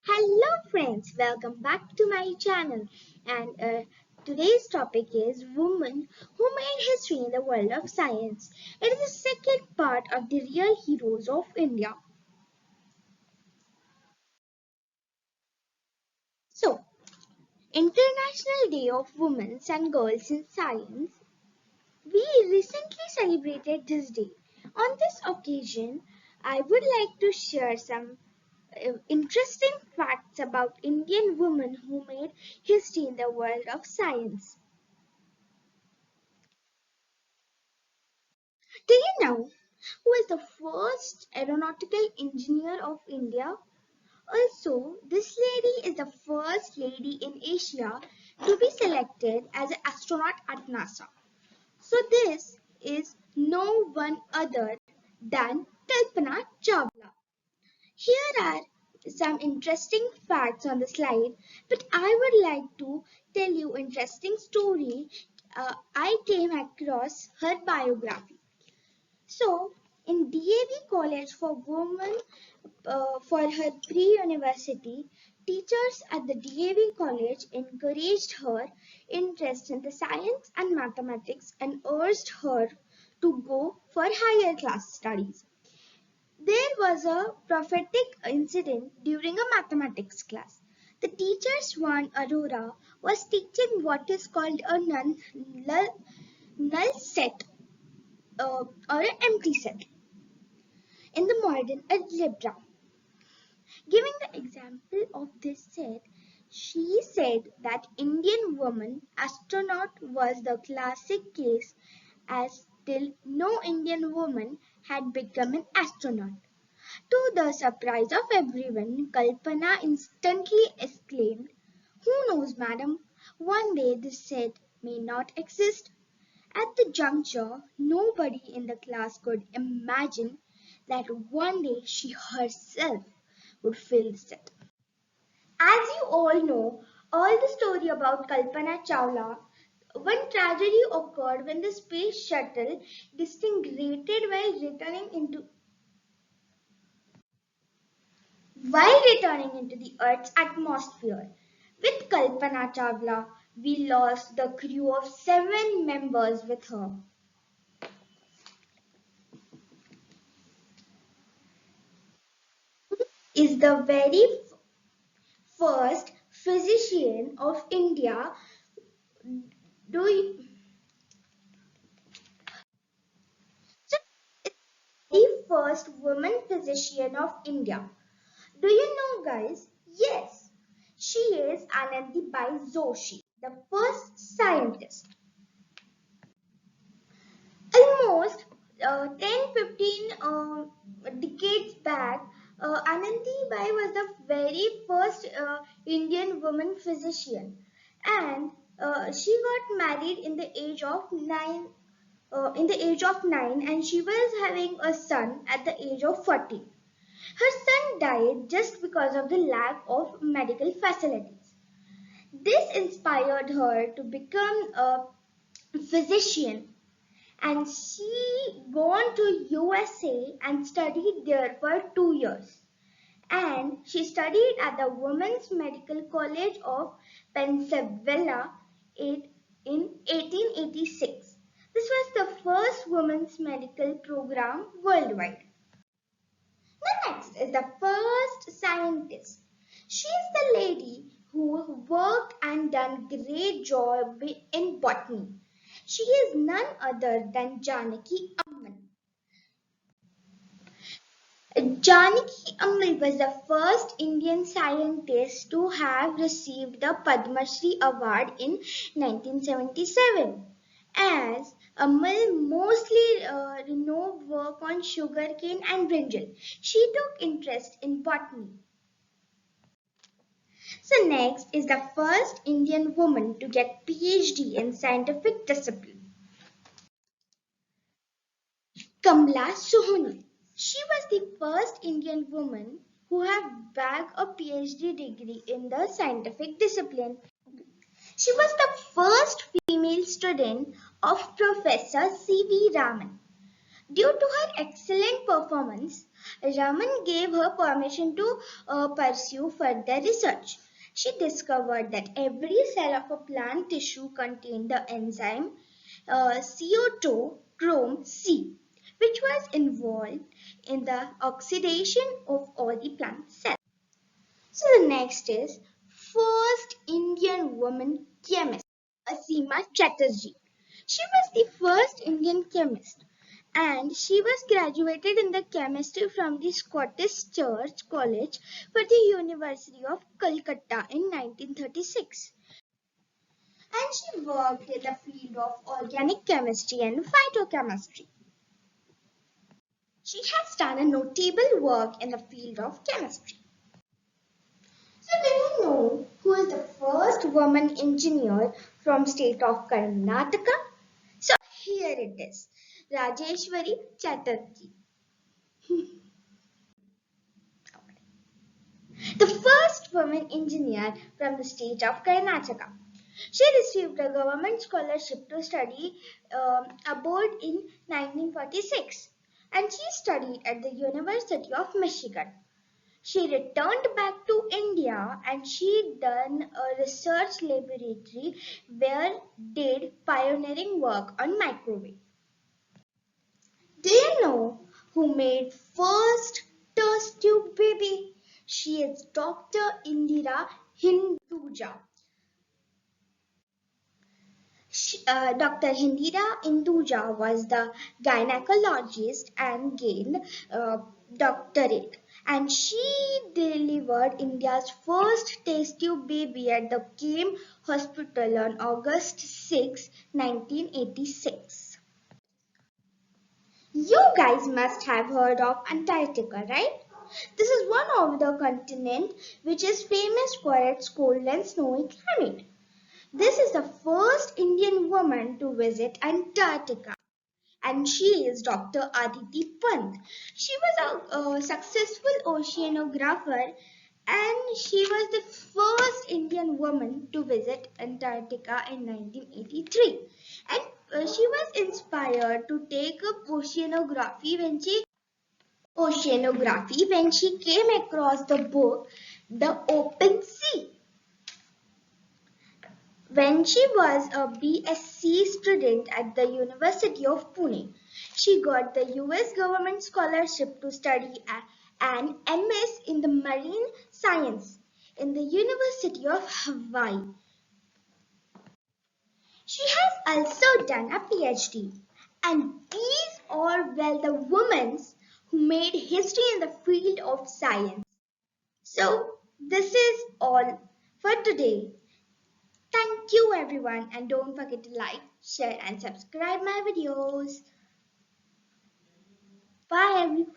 Hello friends, welcome back to my channel and today's topic is women who made history in the world of science. It is the second part of the real heroes of India. So, International Day of Women and Girls in Science. We recently celebrated this day. On this occasion, I would like to share some interesting facts about Indian women who made history in the world of science. Do you know who is the first aeronautical engineer of India? Also, this lady is the first lady in Asia to be selected as an astronaut at NASA. So this is no one other than Kalpana Chawla. Here are some interesting facts on the slide, but I would like to tell you interesting story. I came across her biography. So, in DAV College for Women, for her pre-university, teachers at the DAV College encouraged her interest in the science and mathematics and urged her to go for higher class studies. There was a prophetic incident during a mathematics class. The teacher Swan Arora was teaching what is called a null set or an empty set in the modern algebra. Giving the example of this set, she said that Indian woman astronaut was the classic case as still no Indian woman had become an astronaut. To the surprise of everyone, Kalpana instantly exclaimed, "Who knows, madam? One day this set may not exist." At the juncture, nobody in the class could imagine that one day she herself would fill the set. As you all know, all the story about Kalpana Chawla, one tragedy occurred when the space shuttle disintegrated while returning into the Earth's atmosphere. With Kalpana Chawla, we lost the crew of 7 members with her. Is the very first physician of India. Do you, so the first woman physician of India. Do you know, guys? Yes, she is Anandibai Joshi, the first scientist. Almost 10-15 decades back, Anandi Bai was the very first Indian woman physician, and she got married in the age of 9. And she was having a son at the age of 40. Her son died just because of the lack of medical facilities. This inspired her to become a physician, and she gone to USA and studied there for 2 years. And she studied at the Women's Medical College of Pennsylvania in 1886. This was the first women's medical program worldwide. The next is the first scientist. She is the lady who worked and done great job in botany. She is none other than Janaki Amman. Janaki Amman was the first Indian scientist to have received the Padma Shri Award in 1977. As Amman mostly renowned work on sugarcane and brinjal, she took interest in botany. So next is the first Indian woman to get PhD in scientific discipline, Kamla Sohoni. She was the first Indian woman who had bagged a PhD degree in the scientific discipline. She was the first female student of Professor C.V. Raman. Due to her excellent performance, Raman gave her permission to pursue further research. She discovered that every cell of a plant tissue contained the enzyme CO2 C, which was involved in the oxidation of all the plant cells. So the next is first Indian woman chemist, Asima Chatterjee. She was the first Indian chemist and she was graduated in the chemistry from the Scottish Church College for the University of Calcutta in 1936. And she worked in the field of organic chemistry and phytochemistry. She has done a notable work in the field of chemistry. So do you know who is the first woman engineer from state of Karnataka? So here it is, Rajeshwari Chatterjee. The first woman engineer from the state of Karnataka. She received a government scholarship to study abroad in 1946 and she studied at the University of Michigan. She returned back to India and she done a research laboratory where did pioneering work on microwave. Do you know who made first test tube baby? She is Dr. Indira Hinduja. Dr. Indira Hinduja was the gynecologist and gained doctorate. And she delivered India's first test tube baby at the KIM Hospital on August 6, 1986. You guys must have heard of Antarctica, right? This is one of the continent which is famous for its cold and snowy climate. This is the first Indian woman to visit Antarctica and she is Dr. Aditi Pant. She was a successful oceanographer and she was the first Indian woman to visit Antarctica in 1983. And she was inspired to take up oceanography when she came across the book The Open Sea. When she was a BSc student at the University of Pune, she got the US government scholarship to study an MS in the marine science in the University of Hawaii. She has also done a PhD, and these are well the women who made history in the field of science. So, this is all for today. Thank you everyone and don't forget to like, share and subscribe my videos. Bye everyone.